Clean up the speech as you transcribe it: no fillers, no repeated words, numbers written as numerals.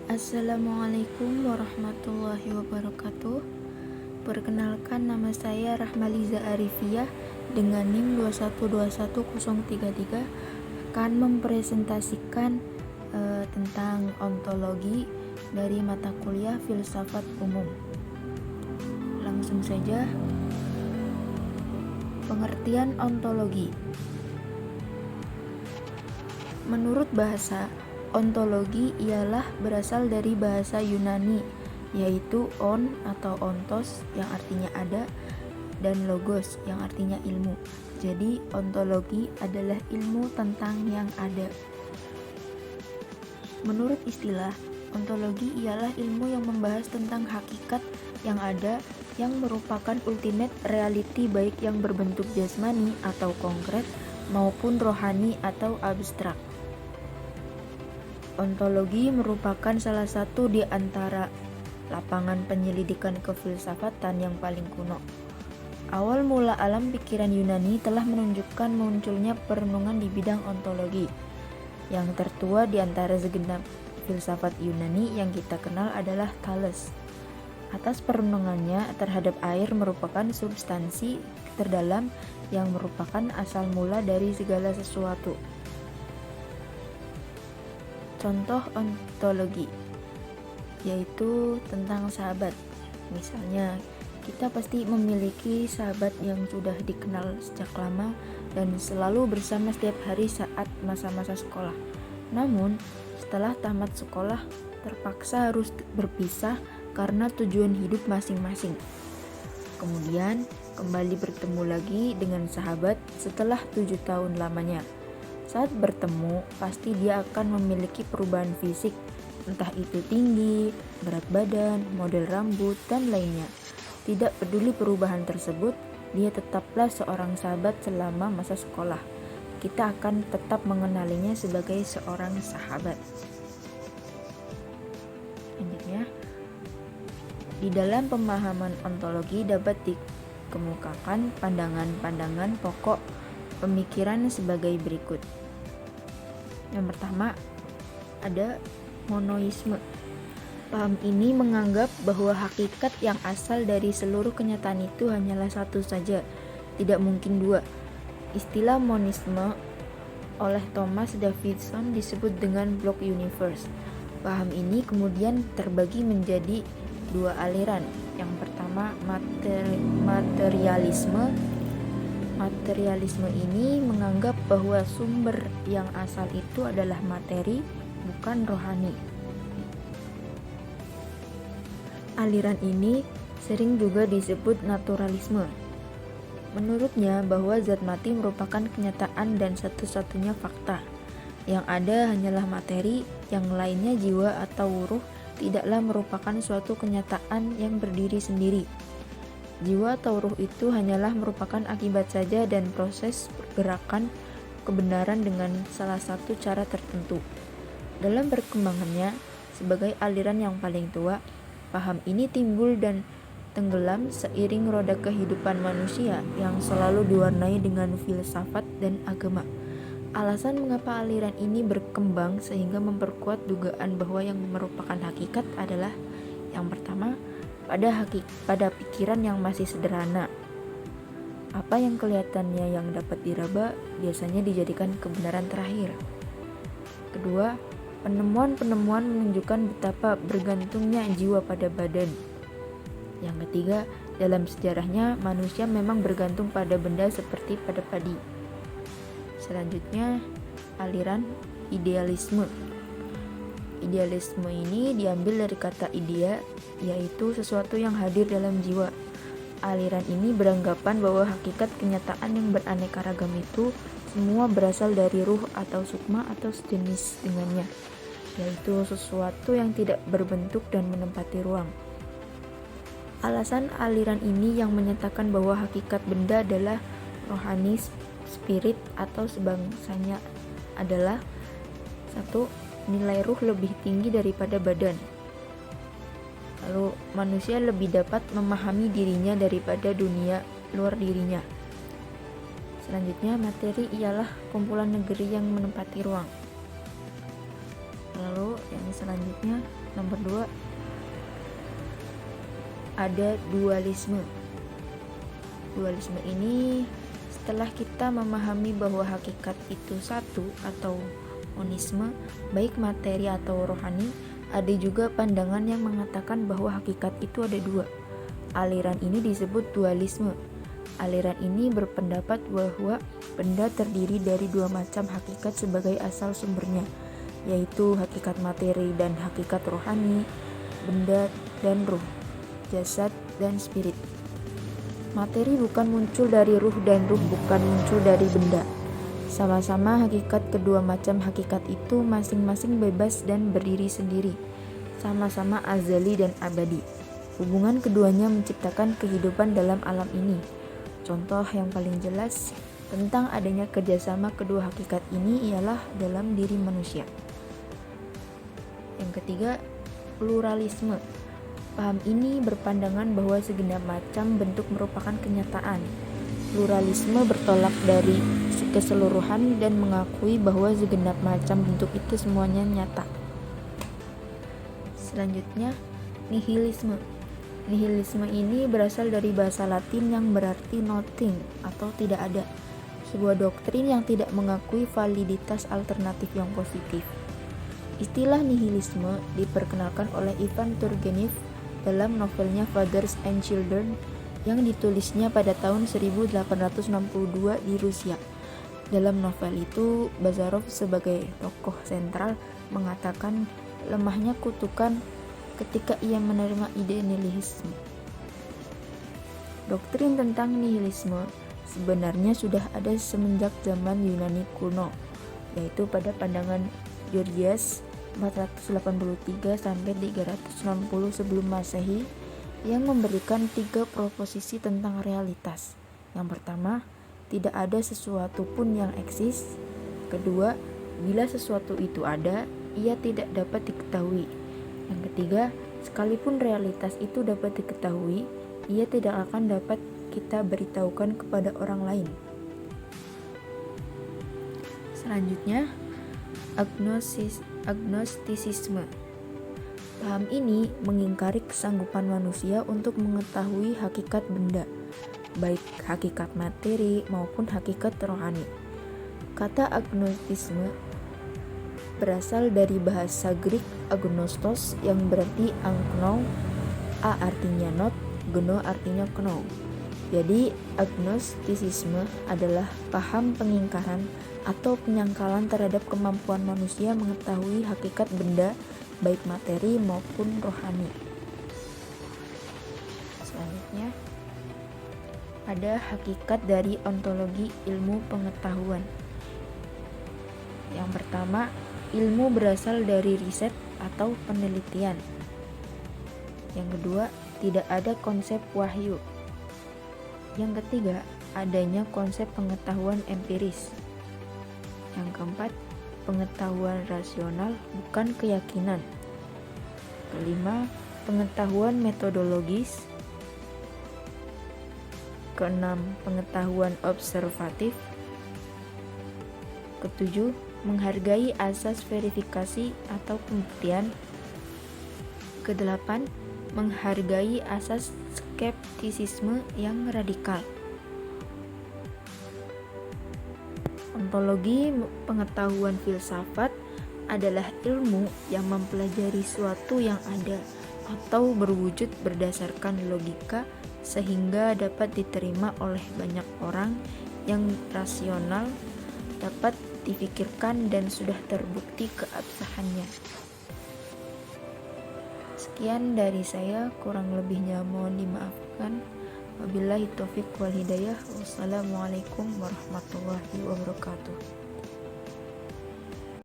Assalamualaikum warahmatullahi wabarakatuh. Perkenalkan, nama saya Rahmaliza Arifiyah dengan NIM 2121033 akan mempresentasikan tentang ontologi dari mata kuliah Filsafat Umum. Langsung saja. Pengertian ontologi. Menurut bahasa, ontologi ialah berasal dari bahasa Yunani, yaitu on atau ontos yang artinya ada, dan logos yang artinya ilmu. Jadi ontologi adalah ilmu tentang yang ada. Menurut istilah, ontologi ialah ilmu yang membahas tentang hakikat yang ada, yang merupakan ultimate reality baik yang berbentuk jasmani atau konkret maupun rohani atau abstrak. Ontologi merupakan salah satu di antara lapangan penyelidikan kefilsafatan yang paling kuno. Awal mula alam pikiran Yunani telah menunjukkan munculnya perenungan di bidang ontologi. Yang tertua di antara segenap filsafat Yunani yang kita kenal adalah Thales. Atas perenungannya terhadap air merupakan substansi terdalam yang merupakan asal mula dari segala sesuatu. Contoh ontologi yaitu tentang sahabat. Misalnya, kita pasti memiliki sahabat yang sudah dikenal sejak lama dan selalu bersama setiap hari saat masa-masa sekolah. Namun, setelah tamat sekolah, terpaksa harus berpisah karena tujuan hidup masing-masing. Kemudian, kembali bertemu lagi dengan sahabat setelah 7 tahun lamanya. Saat bertemu, pasti dia akan memiliki perubahan fisik, entah itu tinggi, berat badan, model rambut, dan lainnya. Tidak peduli perubahan tersebut, dia tetaplah seorang sahabat selama masa sekolah. Kita akan tetap mengenalinya sebagai seorang sahabat. Selanjutnya, di dalam pemahaman ontologi dapat dikemukakan pandangan-pandangan pokok pemikiran sebagai berikut. Yang pertama, ada monoisme. Paham ini menganggap bahwa hakikat yang asal dari seluruh kenyataan itu hanyalah satu saja, tidak mungkin dua. Istilah monisme oleh Thomas Davidson disebut dengan block universe. Paham ini kemudian terbagi menjadi dua aliran. Yang pertama, materialisme. Materialisme ini menganggap bahwa sumber yang asal itu adalah materi, bukan rohani. Aliran ini sering juga disebut naturalisme. Menurutnya bahwa zat mati merupakan kenyataan dan satu-satunya fakta. Yang ada hanyalah materi, yang lainnya jiwa atau ruh tidaklah merupakan suatu kenyataan yang berdiri sendiri. Jiwa atau ruh itu hanyalah merupakan akibat saja dan proses pergerakan kebenaran dengan salah satu cara tertentu. Dalam perkembangannya, sebagai aliran yang paling tua, paham ini timbul dan tenggelam seiring roda kehidupan manusia yang selalu diwarnai dengan filsafat dan agama. Alasan mengapa aliran ini berkembang sehingga memperkuat dugaan bahwa yang merupakan hakikat adalah yang pertama, pada pikiran yang masih sederhana. Apa yang kelihatannya yang dapat diraba biasanya dijadikan kebenaran terakhir. Kedua, penemuan-penemuan menunjukkan betapa bergantungnya jiwa pada badan. Yang ketiga, dalam sejarahnya manusia memang bergantung pada benda seperti pada padi. Selanjutnya, aliran idealisme. Idealisme ini diambil dari kata idea, yaitu sesuatu yang hadir dalam jiwa. Aliran ini beranggapan bahwa hakikat kenyataan yang beraneka ragam itu semua berasal dari ruh atau sukma atau sejenis dengannya, yaitu sesuatu yang tidak berbentuk dan menempati ruang. Alasan aliran ini yang menyatakan bahwa hakikat benda adalah rohani, spirit atau sebangsanya adalah satu, nilai ruh lebih tinggi daripada badan. Lalu manusia lebih dapat memahami dirinya daripada dunia luar dirinya. Selanjutnya, materi ialah kumpulan negeri yang menempati ruang. Lalu yang selanjutnya nomor 2 ada dualisme. Dualisme ini setelah kita memahami bahwa hakikat itu satu atau monisme, baik materi atau rohani, ada juga pandangan yang mengatakan bahwa hakikat itu ada dua. Aliran ini disebut dualisme. Aliran ini berpendapat bahwa benda terdiri dari dua macam hakikat sebagai asal sumbernya, yaitu hakikat materi dan hakikat rohani, benda dan ruh, jasad dan spirit. Materi bukan muncul dari ruh dan ruh bukan muncul dari benda. Sama-sama hakikat kedua macam hakikat itu masing-masing bebas dan berdiri sendiri. Sama-sama azali dan abadi. Hubungan keduanya menciptakan kehidupan dalam alam ini. Contoh yang paling jelas tentang adanya kerjasama kedua hakikat ini ialah dalam diri manusia. Yang ketiga, pluralisme. Paham ini berpandangan bahwa segenap macam bentuk merupakan kenyataan. Pluralisme bertolak dari keseluruhan dan mengakui bahwa segenap macam bentuk itu semuanya nyata. Selanjutnya, nihilisme. Nihilisme ini berasal dari bahasa Latin yang berarti nothing atau tidak ada. Sebuah doktrin yang tidak mengakui validitas alternatif yang positif. Istilah nihilisme diperkenalkan oleh Ivan Turgenev dalam novelnya Fathers and Children yang ditulisnya pada tahun 1862 di Rusia. Dalam novel itu, Bazarov sebagai tokoh sentral mengatakan lemahnya kutukan ketika ia menerima ide nihilisme. Doktrin tentang nihilisme sebenarnya sudah ada semenjak zaman Yunani kuno, yaitu pada pandangan Gorgias 483 sampai 360 sebelum Masehi yang memberikan 3 proposisi tentang realitas. Yang pertama, tidak ada sesuatu pun yang eksis. Kedua, bila sesuatu itu ada, ia tidak dapat diketahui. Yang ketiga, sekalipun realitas itu dapat diketahui, ia tidak akan dapat kita beritahukan kepada orang lain. Selanjutnya, agnostisisme. Paham ini mengingkari kesanggupan manusia untuk mengetahui hakikat benda, baik hakikat materi maupun hakikat rohani. Kata agnostisme berasal dari bahasa Greek agnostos yang berarti angknou, a artinya not, gno artinya knou. Jadi agnostisisme adalah paham pengingkaran atau penyangkalan terhadap kemampuan manusia mengetahui hakikat benda, baik materi maupun rohani. Selanjutnya, ada hakikat dari ontologi ilmu pengetahuan. Yang pertama, ilmu berasal dari riset atau penelitian. Yang kedua, tidak ada konsep wahyu. Yang ketiga, adanya konsep pengetahuan empiris. Yang keempat, pengetahuan rasional bukan keyakinan. Kelima, pengetahuan metodologis. Keenam, pengetahuan observatif. Ketujuh, menghargai asas verifikasi atau pembuktian. Kedelapan, menghargai asas skeptisisme yang radikal. Ontologi pengetahuan filsafat adalah ilmu yang mempelajari suatu yang ada atau berwujud berdasarkan logika sehingga dapat diterima oleh banyak orang, yang rasional, dapat difikirkan dan sudah terbukti keabsahannya. Sekian dari saya, kurang lebihnya mohon dimaafkan. Wabillahi taufiq wal hidayah. Wassalamualaikum warahmatullahi wabarakatuh.